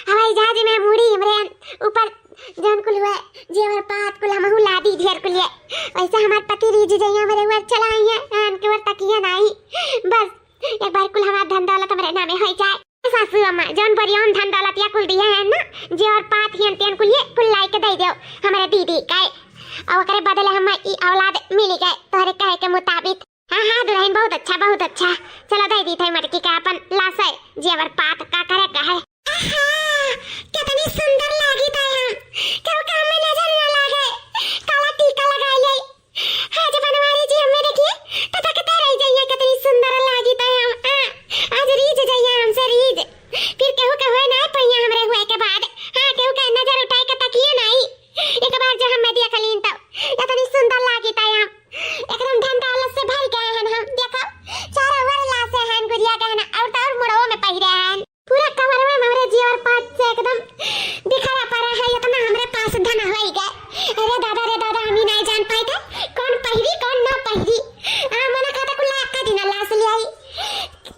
हवाई जहाज में मुड़ी हमरे ऊपर जन कुल हुआ जेवर पात कुल हमहु लादी ढेर कुल है। वैसे हमार पति रीज जइया मेरे ऊपर चलाई है, आन के ऊपर तकिया नहीं। बस एक बार कुल हमार धन दौलत हमारे नामे हो जाए। सासू अम्मा जौन बरियन धन दौलत या कुल दिया है ना, जेवर पात हियन तेन कुल ये कुल लाई के दे दो हमारे दीदी के, और ओकरे बदले हम ई औलाद मिल गए तोहरे कहे के मुताबिक। हाँ हाँ दुल्हन, बहुत अच्छा बहुत अच्छा। चलो दे दी थे मटकी का अपन लासे जेवर पात का करे कहे। कितनी सुंदर लागी था हम, क्यों काम में नजर न लागे। काला टीका लगा ले। हाँ जब बनवारी जी हमें देखिए तो तकते रह जाइए, कितनी सुंदर लागी था हम। आज रीज जाइए हमसे रीज, फिर केहू के होए ना पहिया हमरे हुए के बाद। हाँ केहू के नजर उठाए के तकिए नहीं। एक बार जो हम दिया खलीन तो इतनी सुंदर लागी था हम, एकदम धन दौलत से भर गए हैं हम। देखो चारों ओर लासे हैं, गुड़िया गहना और तो और मुड़ो में पहिरे हैं। पूरा कमर में हमारे जेवर पात से एकदम दिखरा पड़ा है। इतना हमारे पास धन हो गए। अरे दादा हम ही नहीं जान पाए थे कौन पहिरी कौन ना पहिरी। मना खाता कुल का दिन लास ले आई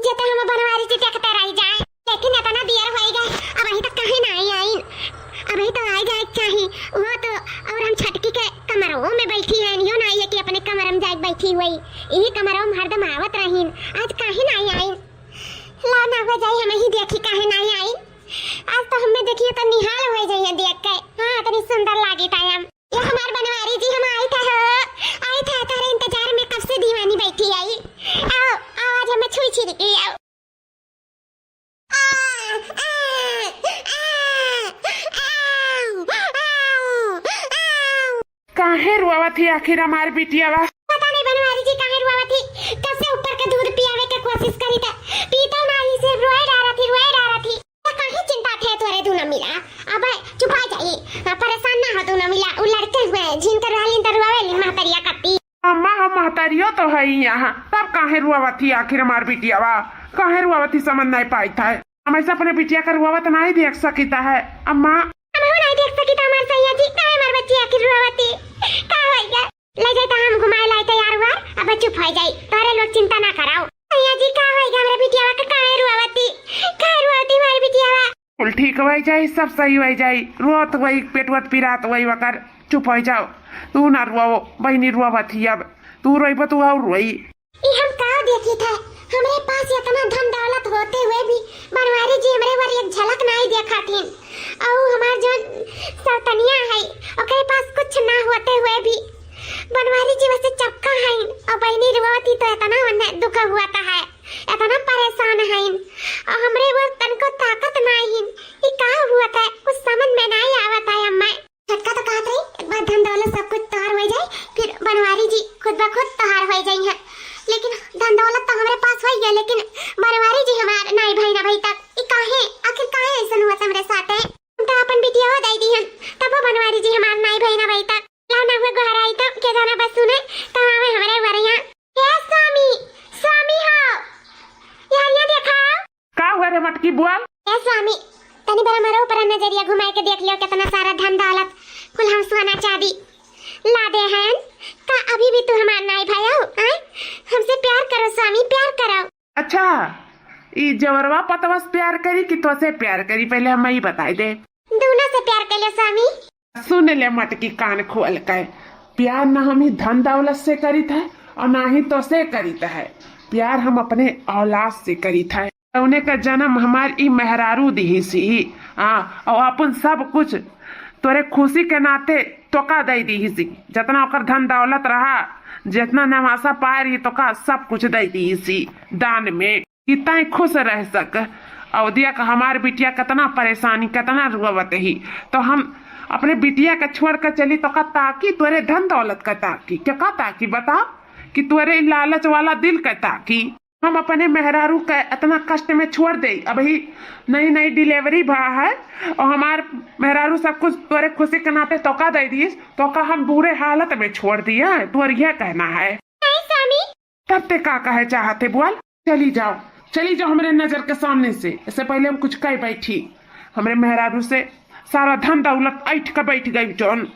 जते हम बनवारी से टकते रह जाए, लेकिन इतना देर हो गए अब अभी तक कहीं नहीं आई। अभी तो आ जाए चाहिए वो तो, और हम छटकी के कमरों में बैठी हैं, यो नहीं है कि अपने कमर में जाके बैठी हुई, यही कमरों में हरदम आवत रहीन। आज कहीं नहीं आई, लाना हो जाए हमें ही देखी काहे नहीं आई। आज तो हमें देखिए तो निहाल हो जाइए देख के। हाँ इतनी सुंदर लागी था हम। ये हमार बनवारी जी हम आई था तारे इंतजार में कब से दीवानी बैठी आई। आओ आज हमें छुई छिड़की आओ। काहे रुआवा थी आखिर हमार बिटिया वा? पता नहीं बनवारी जी काहे रुआवा थी, कब से ऊपर के दूध पियावे के कोशिश करी था, पीता नहीं, सिर्फ रोए डारा थी। काहे चिंता थे तोरे दूना मिला। अब चुपा जाई, परेशान ना हो दूना मिला। उ लड़के हुए जिन कर रहलिन त रुआवेलिन महतरिया कत्ती। अम्मा हम महतरियो तो है ही यहाँ, तब काहे रुआवा थी आखिर हमार बिटिया वा? काहे रुआवा थी समझ नहीं पाई था। हम ऐसा अपने बिटिया का रुआवा तो नहीं देख सकता है अम्मा। हम नहीं देख सकी था हमार सैया जी, काहे हमार बच्ची आखिर रुआवा थी। का होइगा ले जाए तो हम घुमाए लाए तैयार हुआ। अब चुप हो जाई, तोरे लोग चिंता ना कराओ। सैया जी का होइगा हमारे बिटिया का काहे रुआवा थी, काहे रुआती हमारी बिटिया वा। कुल ठीक हो जाए, सब सही हो जाए। रोत वही पेटवत पिरात वही वकर चुप हो जाओ। तू ना रुआओ बहनी, रुआवा थी अब तू रोई तू और रोई। हम का देखी था हमारे पास इतना धन दौलत होते हुए भी बनवारी जी हमारे बारे एक झलक नहीं देखा थी। और हमार जो सौतनिया है ओकरे पास कुछ ना होते हुए भी बनवारी जी वैसे चपका है। और बहनी रुआती तो इतना दुख हुआ था है, इतना परेशान है, और हमरे वो तनको ताकत नहीं। ये का हुआ था कुछ समझ में नहीं आवत है। अम्मा झटका तो कहत रही एक बार धन दौलत सब कुछ तोहार हो जाए, फिर बनवारी जी खुद ब खुद तोहार हो जाई है। लेकिन धन दौलत तो हमारे पास हो गया, लेकिन बनवारी जी हमार नहीं भाई ना भाई तक। ये काहे आखिर काहे ऐसा हुआ हमरे साथ है? हम तो अपन बिटिया हो दई दी हम, तब बनवारी जी हमार नहीं भाई ना भाई तक। लाना हुए घर आई तो के जाना बस सुने तो हमें हमारे वरिया हे स्वामी हो यार, ये देखा का हुआ रे मटकी बोल। हे स्वामी तनी बड़ा मरो ऊपर नजरिया घुमाए के देख लियो कितना सारा धन दौलत कुल हम सोना चांदी ला दे हैं। का अभी भी तू हमार नहीं भाई हो? हमसे प्यार करो स्वामी, प्यार करो। अच्छा ई जवरवा पतवा से प्यार करी कि तो से प्यार करी, पहले हमें ही बताई दे। दोनों से प्यार कर लियो स्वामी। सुन ले मटकी कान खोल के, प्यार ना हम ही धन दौलत से करी था और ना ही तो से करी है। प्यार हम अपने औलाद से करी था। उन्हें का जन्म हमारी मेहरारू दी सी। और अपन सब कुछ तोरे खुशी के नाते तोका दे दी सी। जितना ओकर धन दौलत रहा, जितना नवासा पाए रही तो का सब कुछ दे दी सी दान में, इतना खुश रह सक। और दिया का हमार बिटिया कितना परेशानी कितना रुआवत ही, तो हम अपने बिटिया का छोड़ कर चली तो का ताकि तुरे धन दौलत का ताकि क्या का ताकि बता कि तुरे लालच वाला दिल का ताकि हम अपने मेहरारू का इतना कष्ट में छोड़ दे। अभी नई नई डिलीवरी भा है और हमार मेहरारू सब कुछ तुरे खुशी के नाते तो का दे दी तो का हम बुरे हालत में छोड़ दिया तुर यह कहना है। नहीं स्वामी। तब ते का कहे चाहते बोल। चली जाओ हमारे नजर के सामने से। इससे पहले हम कुछ कह बैठी हमारे मेहरारू से सारा धन दौलत ऐठ कर बैठ गई जोन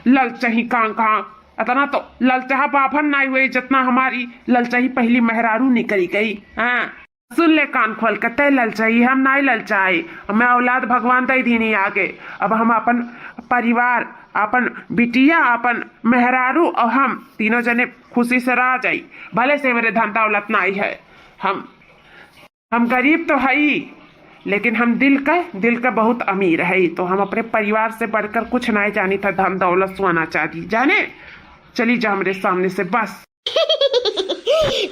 ललचही कहाँ इतना तो ललचहा बाभन नहीं हुई जितना हमारी ललचही पहली मेहरारू निकली गई। हाँ सुन ले कान खोल के तय ललचाई हम नहीं ललचाई हमें औलाद भगवान दे दी नहीं आगे। अब हम अपन परिवार अपन बिटिया अपन मेहरारू और हम तीनों जने खुशी से रह जाई भले से मेरे धन दौलत नहीं है। हम गरीब तो है ही लेकिन हम दिल का बहुत अमीर है तो हम अपने परिवार से बढ़कर कुछ नहीं जानी था धन दौलत सोना चाहती जाने। चली जा मेरे सामने से बस।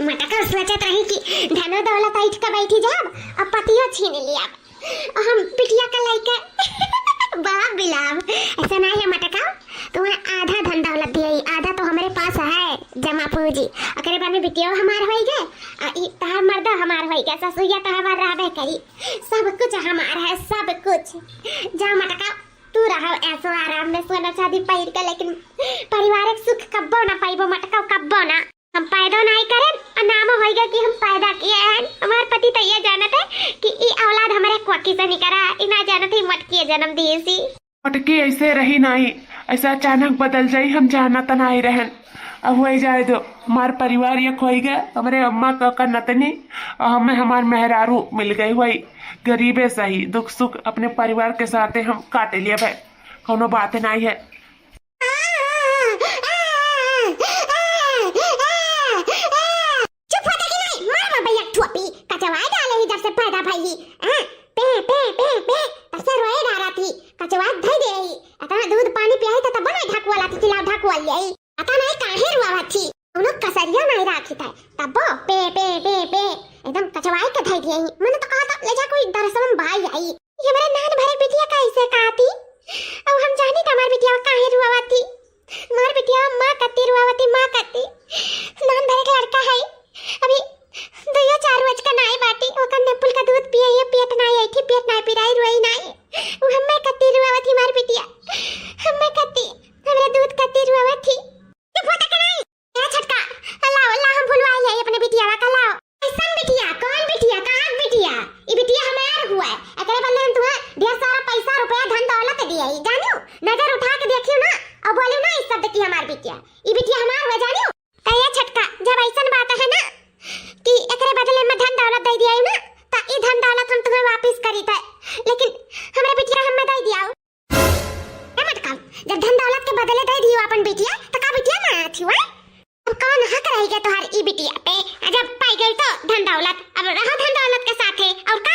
मटका सोचत रही कि धनो दौलत ऐठ का बैठी जाब अब पतियो छीन लिया और हम पिटिया का लइका बाप बिलाव ऐसा नहीं है मटका तुम्हें आधा धन दौलत दिए आधा तो हमारे पास है जमा पूंजी अकरे बाद में बिटिया हमार होई गए तहार मर्दा हमार होई गए ससुरिया तहार रहबे करी सब कुछ हमार है सब कुछ। जा मटका तू रहो ऐसो आराम में सोना चांदी पहिर के लेकिन पारिवारिक सुख कब्बो ना पाइबो मटका कब्बो ना हम पैदा नहीं करें और नाम होएगा कि हम पैदा किए हैं। हमारे पति तो ये जानते है कि ये औलाद हमारे क्वाकी से निकला इना जानते ही मटकी जन्म दिए सी मटकी ऐसे रही नहीं ऐसा अचानक बदल जाई हम जाना तो नहीं रहन अब हो जाए दो हमारे परिवार ये खोई गए हमारे अम्मा का नतनी और हमें हमारे मेहरारू मिल गई वही गरीबे सही दुख सुख अपने परिवार के साथ हम काटे लिए भाई कोनो बात नहीं है। एकदम कचवाई के धई दिए मैंने तो कहा था ले जा कोई दरअसल भाई आई ये मेरे नान भरे बिटिया कैसे कहती अब हम जानी त हमार बिटिया काहे रुआवती मार बिटिया मां कती रुआवती मां कती नान भरे का लड़का है अभी 2-4 रोज का नाई बाटी ओकर नेपुल का दूध पिए ये पेट नहीं आई थी पेट नहीं पिराई रोई नहीं वो हम्मे कती रुआवती मार बिटिया हम्मे कती हमरे दूध कती रुआवती चुप होता के नहीं ए छटका अल्लाह अल्लाह हम भूलवाई है अपने बिटिया का लाओ ऐसन बिटिया कौन बिटिया कहां बिटिया ई बिटिया हमार हुआ है एकरे बदले हम तुम्हें ढेर सारा पैसा रुपया धन दौलत दिए ही जानियो नजर उठा के देखियो ना और बोलियो ना इस शब्द की हमार बिटिया ई बिटिया हमार हुआ जानियो कहिए छटका जब ऐसन बात है ना कि एकरे बदले में धन दौलत दे दिया ना ता ई धन दौलत हम तुम्हें वापस करी थे लेकिन हमरे बिटिया हमें दे दिया ए मटका जब धन दौलत के बदले दे दियो अपन बिटिया तो का बिटिया ना थी हुआ अब कौन हक रहेगा तोहार ई बिटिया पे जब पाई गई तो धन दौलत अब रहो धन दौलत के साथ है और का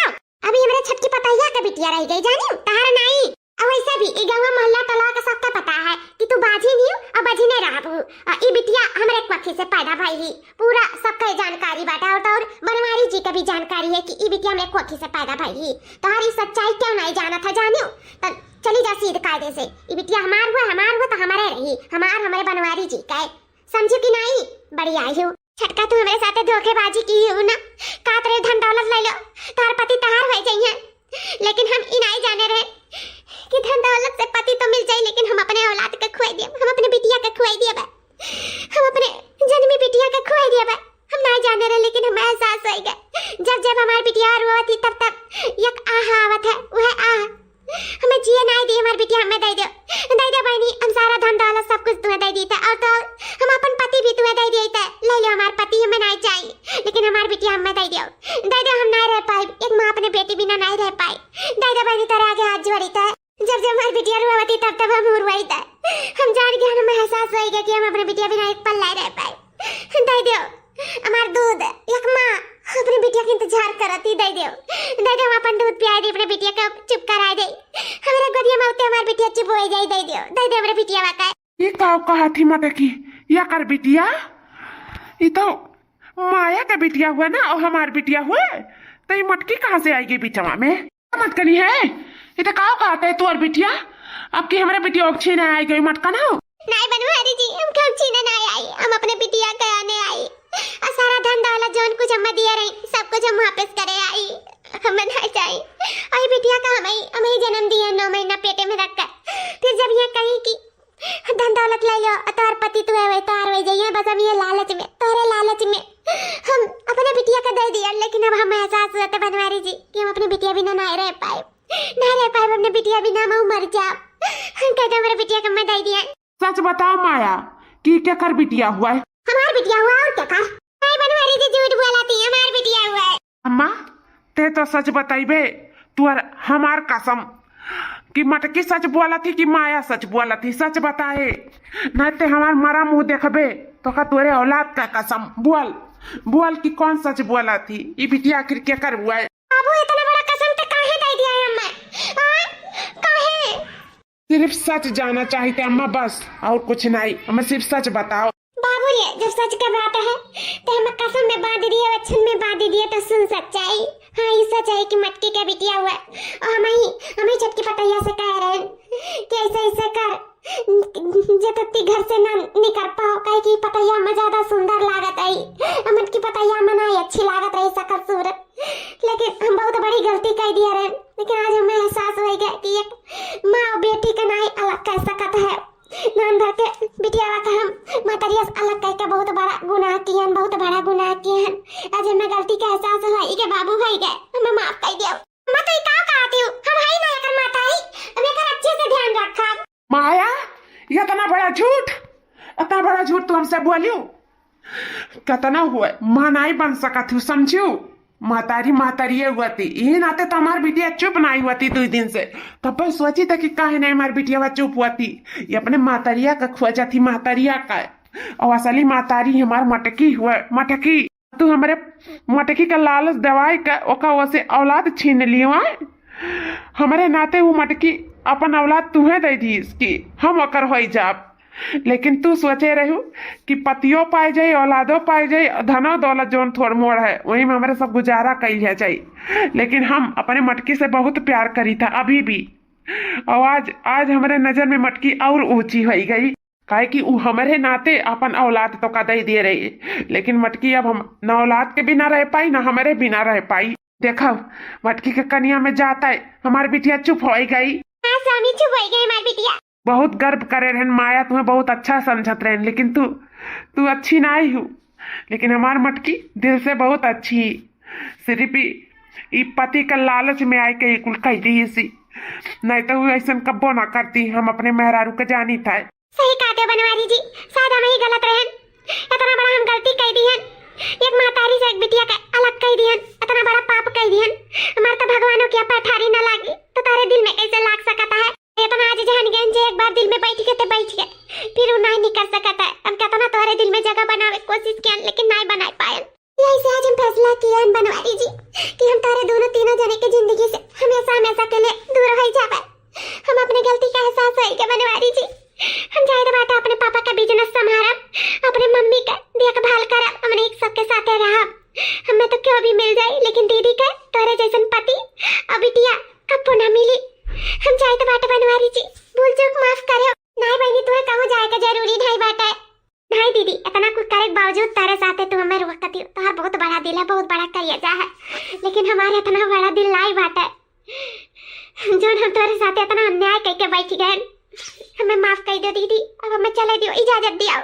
अभी हमारे छटकी पतैया का बिटिया रह गई जानियो तहार नहीं और वैसे भी ई गांव मोहल्ला टला का सबका पता है कि तू बाजी नहीं और बाजी नहीं रहबू ई बिटिया हमरे क्वाखी से पैदा भई ही पूरा सबके जानकारी बाटा और बनवारी जी का भी जानकारी है कि ई बिटिया हमरे क्वाखी से पैदा भई ही तोहारी सच्चाई क्यों नहीं जाना था जानियो तो चली जा सीध कायदे से ई बिटिया हमार हुआ तो हमारे रही हमारे बनवारी जी का समझो कि नहीं बड़ी आई हो छटका तू हमारे साथ धोखेबाजी की हो ना का तेरे धन दौलत ले लो तार पति तहार हो जाइए लेकिन हम ई नहीं जाने रहे कि धन दौलत से पति तो मिल जाए लेकिन हम अपने औलाद का खुआई दिए हम अपने बिटिया का खुआई दिए हम अपने जन्मी बिटिया का खुआई दिए हम नहीं जाने रहे लेकिन हमें एहसास हो गया जब हमारी बिटिया रोती तब एक आह आवत है वह आह हमें जिए नहीं दी हमारी बिटिया हमें दे दो बहनी हम सारा धन दौलत सब कुछ तुम्हें दे दी था और तो हम अपन पति भी तुम्हें दे दिए थे ले लो हमारे पति हमें नहीं चाहिए लेकिन हमारी बिटिया हमें दे दो हम नहीं रह पाए एक माँ अपने बेटी बिना नहीं रह पाई दे दो बहनी तेरे आगे हाथ जोड़ी था जब हमारी बिटिया रुआवती तब हम रुआई था हम जान के हमें एहसास हो गया कि हम अपने बिटिया बिना एक पल नहीं रह पाए दे दो हमार दूध एक माँ अपने बिटिया के इंतजार करती दे दो हम अपन दूध पिया दे अपने बिटिया का चुप करा दे हमारे गोदिया में उते हमारी बिटिया चुप हो जाए दे दो हमारे बिटिया वाका ये काव कहा थी मत की या कर बिटिया ये तो माया का बिटिया हुआ ना और हमार बिटिया हुआ तो ये मटकी कहाँ से आएगी बिचवा में मत करी है ये तो काव कहते है तू और बिटिया अब की हमारे बेटी छीने आई गई मटका ना हो। नहीं बनवारी जी, हम कब छीने नहीं आई, हम अपने बिटिया के आने आई। और सारा धन दौलत जोन कुछ हम दिया रही सब कुछ हम वापस करे आई। हम नहीं चाहिए आई बिटिया का हमें ही जन्म दिया 9 महीना पेटे में रखकर। फिर जब ये कही कि धन दौलत ले लो तोर पति तू है तो हो जाइए, बस हम ये लालच में तोरे लालच में हम अपने बिटिया का दे दिया। लेकिन अब हमें एहसास हुआ था बनवारी जी कि हम अपनी बिटिया बिना नहीं रह पाए, अपने बिटिया बिना हम मर जाओ। हम कहते हमारे बिटिया का मैं दे दिया। सच बताओ माया कि क्या कर बिटिया हुआ है? हमार बिटिया हुआ और क्या कर? नहीं बनवारी जी झूठ बोलाती है, हमार बिटिया हुआ है। अम्मा ते तो सच बताइबे तू और हमार कसम कि मटकी सच बोला थी कि माया सच बोला थी, सच बताए नहीं ते हमार मरा मुंह देखबे तो का तोरे औलाद का कसम बोल बोल कि कौन सच बोला थी। ये बिटिया आखिर क्या कर हुआ है? बाबू इतना बड़ा कसम तो काहे दे दिया है अम्मा? काहे? सिर्फ सच जाना चाहिए अम्मा, बस और कुछ नहीं, हमें सिर्फ सच बताओ। बाबू ये जब सच का बात है तो हमें कसम में बांध दिए, वचन में बांध दिए तो सुन सच्चाई। हाँ ये सच है कि मटकी का बिटिया हुआ है और हमें झटकी पटैया से कह रहे हैं कि ऐसे ऐसे कर जब तक घर से ना निकल पाओ कहे कि पटैया में ज्यादा सुंदर लागत आई, मटकी पटैया में नहीं अच्छी लागत रही सकल सूरत। लेकिन हम बहुत बड़ी गलती कर दिया रहे। लेकिन आज हमें एहसास हो गया कि एक माँ और बेटी का नहीं अलग कर सकता है। नान भर के बिटिया का हम मातरिया अलग कह के बहुत बड़ा गुनाह किए, बहुत बड़ा गुनाह किए। आज हमें गलती का एहसास हुआ कि बाबू भाई गए, हमें माफ कर दियो। मैं तो का कहती हूँ हम हाई ना कर माता ही, हमें कर अच्छे से ध्यान रखा। माया ये इतना बड़ा झूठ, इतना बड़ा झूठ तू हमसे बोलियो कितना हुआ मां नहीं बन सका थी, समझियो मातारी हुआ थी। ये नाते तो हमारी बिटिया चुप नहीं हुआ थी 2 दिन से, तब पर सोची था कि काहे नहीं हमारी बिटिया चुप हुआ थी। ये अपने मातारिया का खोजा थी, मातारिया का और असली मातारी हमार मटकी हुआ। मटकी तू हमारे मटकी का लालच दवाई का ओका वैसे औलाद छीन लियो है। हमारे नाते वो मटकी अपन औलाद तुम्हें दे दी इसकी, हम ओकर हो जाब। लेकिन तू सोचे रहू कि पतियों पाए जाए औलादों पाए जाए, धनो दौलत जोन थोड़ मोड़ है वही में हमारे सब गुजारा कई है जाए। लेकिन हम अपने मटकी से बहुत प्यार करी था अभी भी, और आज हमारे नजर में मटकी और ऊंची हो गई काहे कि वो हमारे नाते अपन औलाद तो का दे दे रही। लेकिन मटकी अब हम न औलाद के बिना रह पाई न हमारे बिना रह पाई। देखो मटकी के कनिया में जाता है, हमारी बिटिया चुप हो गई। हाँ स्वामी चुप हो गई हमारी बिटिया। बहुत गर्व करे रहन माया, तुम्हें बहुत अच्छा समझत रहन, लेकिन तू अच्छी ना आई हूँ। लेकिन हमार मटकी दिल से बहुत अच्छी, सिर्फ ई पति का लालच में आए के कुल कह दी इसी, नहीं तो वो ऐसा कब्बो ना करती। हम अपने मेहरारू के जानी था। सही कहते बनवारी जी, शायद हम ही गलत रहन, इतना बड़ा हम गलती कर दी है। एक मातारी से एक बिटिया का अलग कर दी है, इतना बड़ा पाप कर दी है। हमारे तो भगवानों की पैठारी न लागी तो तारे दिल में कैसे लाग सकता है? इतना आज जान गए जे एक बार दिल में बैठ गए तो बैठ गए, फिर वो नहीं निकल सकता है। हम कहता ना तुम्हारे दिल में जगह बनावे कोशिश किया लेकिन नहीं बना पाए। यही से आज हम फैसला किया है बनवारी जी कि हम तारे दोनों तीनों जने की जिंदगी से हमेशा के लिए दूर हो जाए। हम अपनी गलती का एहसास है कि बनवारी जी हम जाए बाटा अपने पापा का बिजनेस संभाला, अपने मम्मी का देखभाल करा, हमने एक सबके साथ रहा। हमें तो क्यों भी मिल जाए लेकिन दीदी का तोरे जैसन पति और बिटिया कब ना मिली। हम चाहे तो बाटा बनवारी जी भूल चूक माफ करो। नहीं बहनी तुम्हें कहूँ जाए का जरूरी नहीं बाटा है। नहीं दीदी इतना कुछ करे बावजूद तारे साथ है, तू हमें रोकती हो। तुम्हारा बहुत बड़ा दिल है, बहुत बड़ा करिएजा है, लेकिन हमारे इतना बड़ा दिल नहीं बाटा है जो हम तुम्हारे साथ इतना अन्याय करके बैठ गए। हमें माफ कर दो दीदी, अब हमें चले दियो, इजाजत दिया।